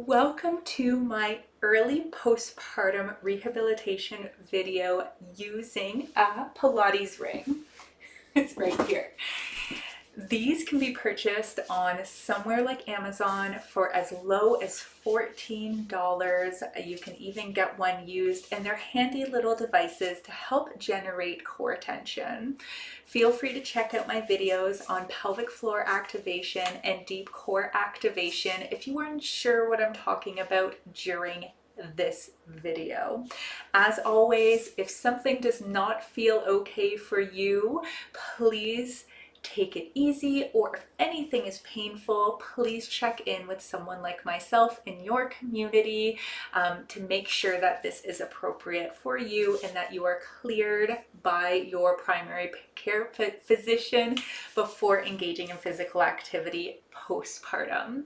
Welcome to my early postpartum rehabilitation video using a Pilates ring. It's right here. These can be purchased on somewhere like Amazon for as low as $14. You can even get one used, and they're handy little devices to help generate core tension. Feel free to check out my videos on pelvic floor activation and deep core activation if you weren't sure what I'm talking about during this video. As always, if something does not feel okay for you, please take it easy, or if anything is painful, please check in with someone like myself in your community to make sure that this is appropriate for you and that you are cleared by your primary care physician before engaging in physical activity postpartum.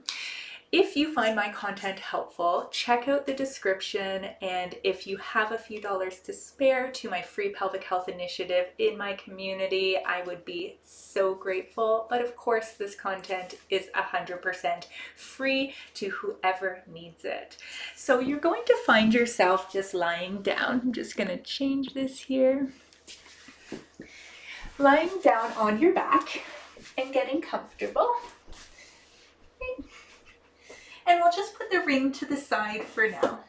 If you find my content helpful, check out the description, and if you have a few dollars to spare to my free pelvic health initiative in my community, I would be so grateful. But of course, this content is 100% free to whoever needs it. So you're going to find yourself just lying down. I'm just going to change this here. Lying down on your back and getting comfortable. And we'll just put the ring to the side for now.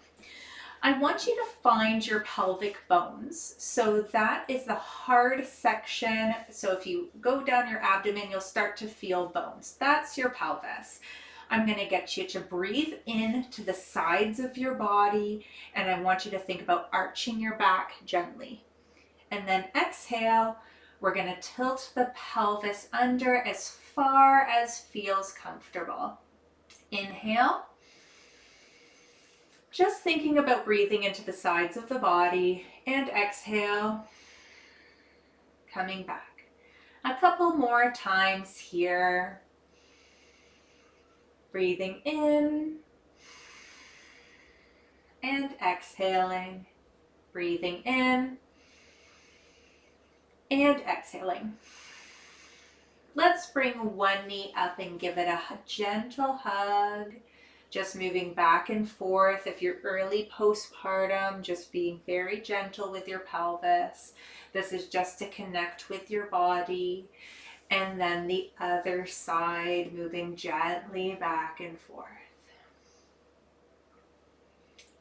I want you to find your pelvic bones. So that is the hard section. So if you go down your abdomen, you'll start to feel bones. That's your pelvis. I'm going to get you to breathe in to the sides of your body, and I want you to think about arching your back gently. And then exhale, we're going to tilt the pelvis under as far as feels comfortable. Inhale, just thinking about breathing into the sides of the body, and exhale, coming back. A couple more times here. Breathing in and exhaling, breathing in and exhaling. Let's bring one knee up and give it a gentle hug. Just moving back and forth. If you're early postpartum, just being very gentle with your pelvis. This is just to connect with your body. And then the other side, moving gently back and forth.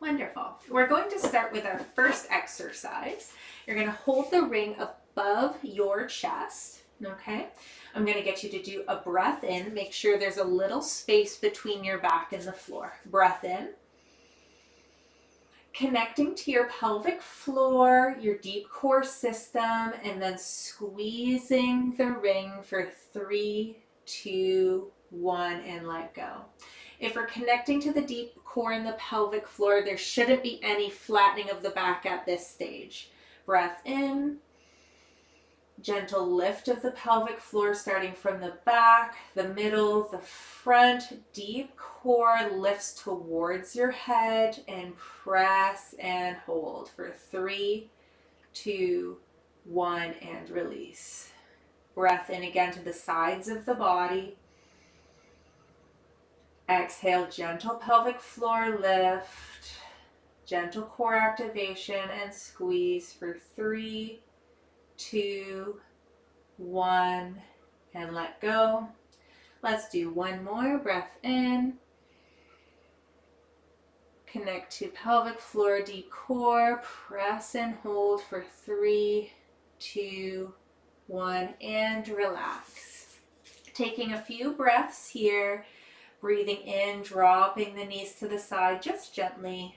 Wonderful. We're going to start with our first exercise. You're going to hold the ring above your chest. Okay, I'm going to get you to do a breath in. Make sure there's a little space between your back and the floor. Breath in. Connecting to your pelvic floor, your deep core system, and then squeezing the ring for 3, 2, 1, and let go. If we're connecting to the deep core and the pelvic floor, there shouldn't be any flattening of the back at this stage. Breath in. Gentle lift of the pelvic floor starting from the back, the middle, the front. Deep core lifts towards your head, and press and hold for 3, 2, 1, and release. Breath in again to the sides of the body. Exhale, gentle pelvic floor lift, gentle core activation, and squeeze for 3, 2, 1, and let go. Let's do one more. Breath in. Connect to pelvic floor, deep core. Press and hold for 3, 2, 1, and relax. Taking a few breaths here. Breathing in, dropping the knees to the side just gently.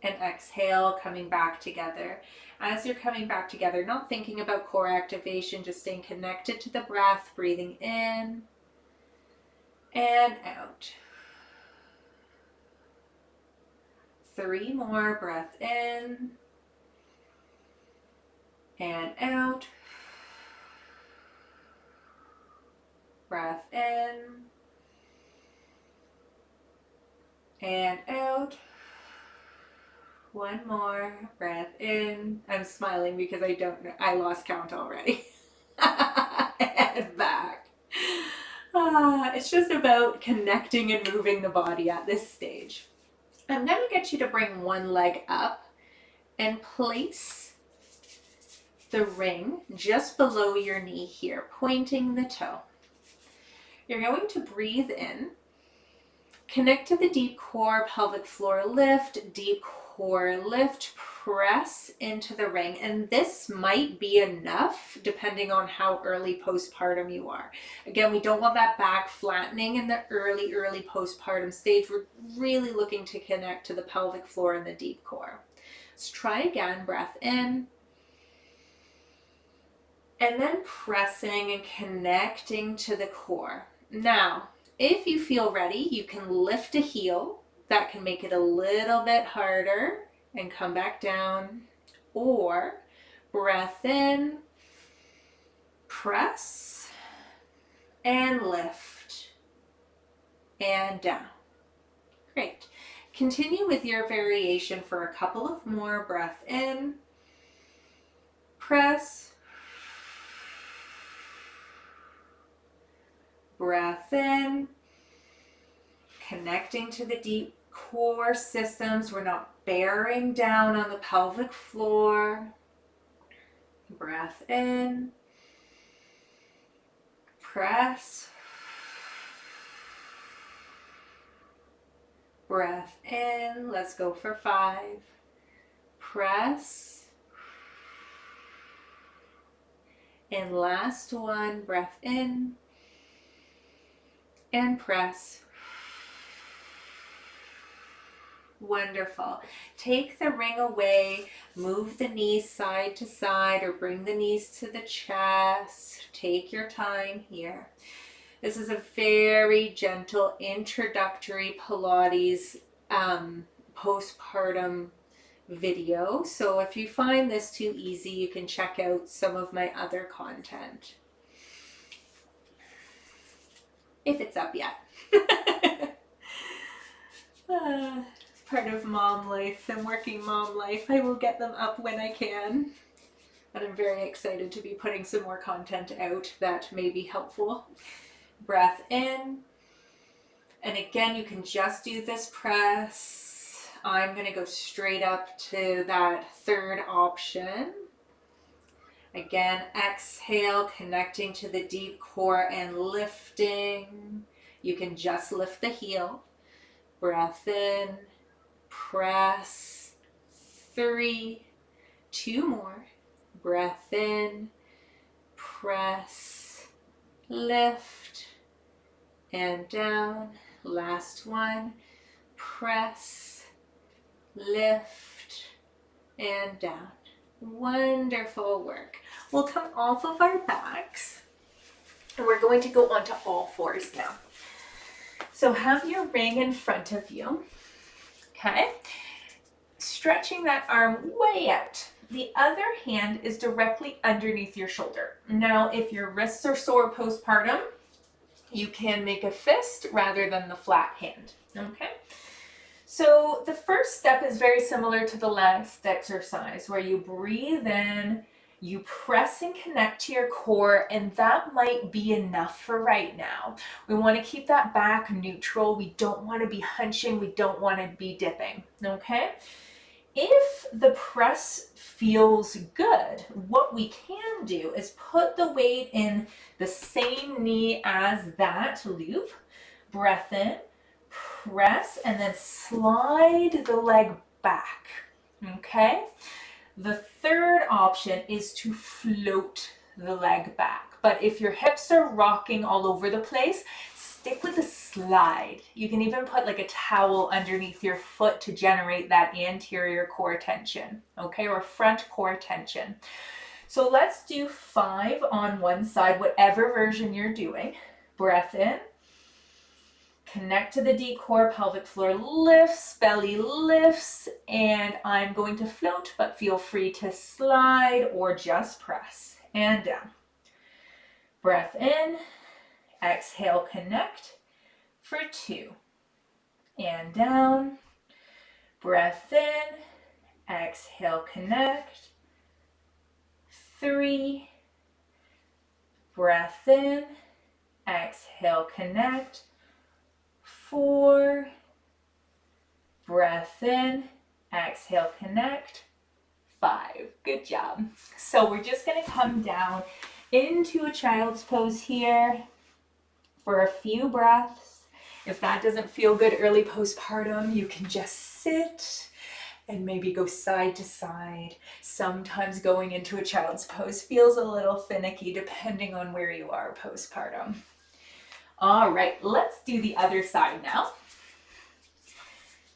And exhale, coming back together. As you're coming back together, not thinking about core activation, just staying connected to the breath, breathing in and out. 3 more, breath in and out. Breath in and out. One more, breath in. I'm smiling because I don't know, I lost count already. And back. It's just about connecting and moving the body at this stage. I'm going to get you to bring one leg up and place the ring just below your knee here, pointing the toe. You're going to breathe in, connect to the deep core, pelvic floor lift, deep core lift, press into the ring. And this might be enough depending on how early postpartum you are. Again, we don't want that back flattening in the early postpartum stage. We're really looking to connect to the pelvic floor and the deep core. Let's try again, breath in. And then pressing and connecting to the core. Now, if you feel ready, you can lift a heel. That can make it a little bit harder and come back down. Or breath in, press, and lift, and down. Great. Continue with your variation for a couple of more. Breath in, press, breath in, connecting to the deep core systems. We're not bearing down on the pelvic floor. Breath in, press, breath in. Let's go for 5. Press, and last one, breath in and press. Wonderful. Take the ring away, move the knees side to side or bring the knees to the chest. Take your time here. This is a very gentle introductory Pilates postpartum video. So if you find this too easy, you can check out some of my other content. If it's up yet. Part of mom life and working mom life. I will get them up when I can. And I'm very excited to be putting some more content out that may be helpful. Breath in. And again, you can just do this press. I'm going to go straight up to that third option. Again, exhale, connecting to the deep core and lifting. You can just lift the heel. Breath in, press. 3, 2 more. Breath in, press, lift, and down. Last one. Press, lift, and down. Wonderful work. We'll come off of our backs and we're going to go onto all fours now. So have your ring in front of you. Okay. Stretching that arm way out. The other hand is directly underneath your shoulder. Now, if your wrists are sore postpartum, you can make a fist rather than the flat hand. Okay. So the first step is very similar to the last exercise where you breathe in, you press and connect to your core, and that might be enough for right now. We want to keep that back neutral. We don't want to be hunching. We don't want to be dipping. Okay. If the press feels good, what we can do is put the weight in the same knee as that loop. Breath in, press, and then slide the leg back. Okay? The third option is to float the leg back. But if your hips are rocking all over the place, stick with a slide. You can even put like a towel underneath your foot to generate that anterior core tension, okay, or front core tension. So let's do 5 on one side, whatever version you're doing. Breath in, connect to the deep core, pelvic floor lifts, belly lifts, and I'm going to float, but feel free to slide or just press and down. Breath in. Exhale, connect for 2. And down. Breath in. Exhale, connect. 3. Breath in. Exhale, connect. 4. breath in, exhale, connect, 5. Good job. So we're just going to come down into a child's pose here for a few breaths. If that doesn't feel good early postpartum, you can just sit and maybe go side to side. Sometimes going into a child's pose feels a little finicky depending on where you are postpartum. All right, let's do the other side now.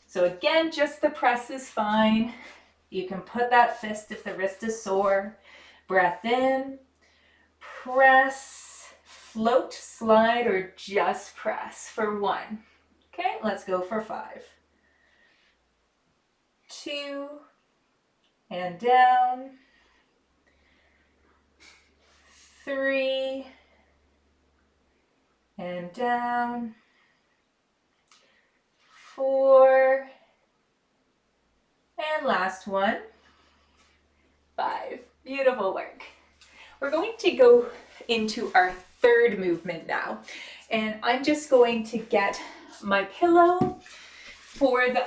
So again, just the press is fine. You can put that fist if the wrist is sore. Breath in, press, float, slide, or just press for 1. Okay, let's go for 5. 2, and down. 3, and down. 4, and last one. 5. Beautiful work. We're going to go into our third movement now, and I'm just going to get my pillow for the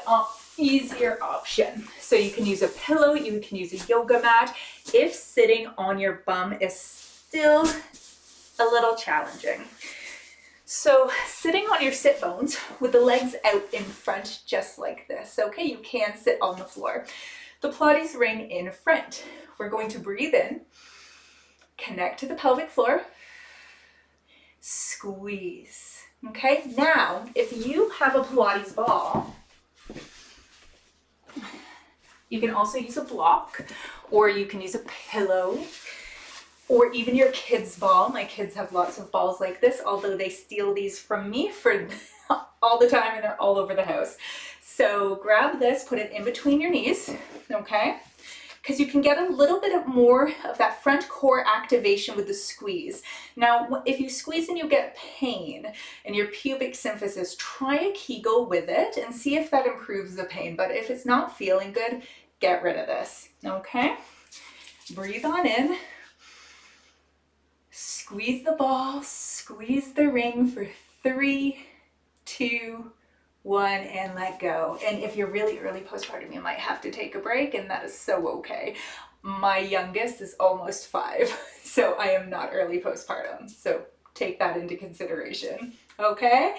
easier option. So you can use a pillow, you can use a yoga mat if sitting on your bum is still a little challenging. So sitting on your sit bones with the legs out in front just like this, okay? You can sit on the floor. The Pilates ring in front. We're going to breathe in, connect to the pelvic floor, squeeze, okay? Now, if you have a Pilates ball, you can also use a block, or you can use a pillow, or even your kids' ball. My kids have lots of balls like this, although they steal these from me for all the time and they're all over the house. So grab this, put it in between your knees, okay? Because you can get a little bit more of that front core activation with the squeeze. Now, if you squeeze and you get pain in your pubic symphysis, try a Kegel with it and see if that improves the pain. But if it's not feeling good, get rid of this, okay? Breathe on in. Squeeze the ball, squeeze the ring for 3, 2, 1, and let go. And if you're really early postpartum, you might have to take a break, and that is so okay. My youngest is almost 5, so I am not early postpartum. So take that into consideration. Okay,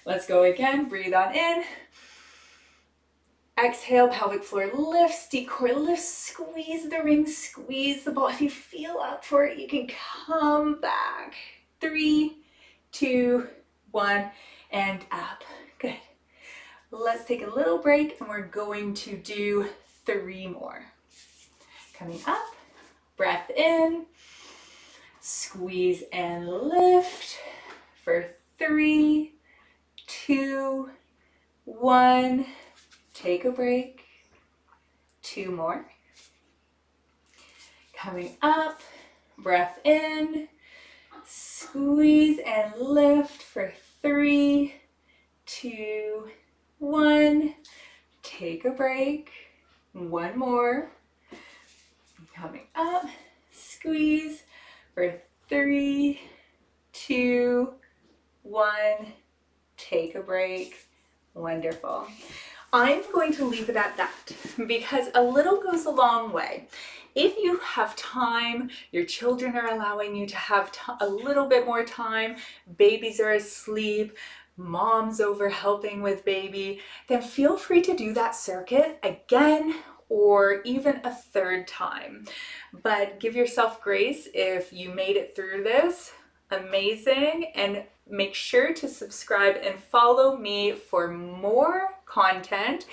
let's go again. Breathe on in. Exhale, pelvic floor lifts, deep core lifts, squeeze the ring, squeeze the ball. If you feel up for it, you can come back. 3, 2, 1, and up. Good. Let's take a little break, and we're going to do 3 more. Coming up, breath in, squeeze and lift for 3, 2, 1. Take a break. 2 more. Coming up, breath in, squeeze and lift for 3, 2, 1. Take a break. 1 more. Coming up, squeeze for 3, 2, 1. Take a break. Wonderful. I'm going to leave it at that because a little goes a long way. If you have time, your children are allowing you to have a little bit more time, babies are asleep, mom's over helping with baby, then feel free to do that circuit again or even a 3rd time. But give yourself grace if you made it through this. Amazing. And make sure to subscribe and follow me for more content.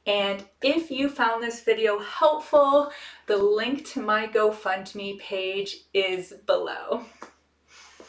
And if you found this video helpful, the link to my GoFundMe page is below.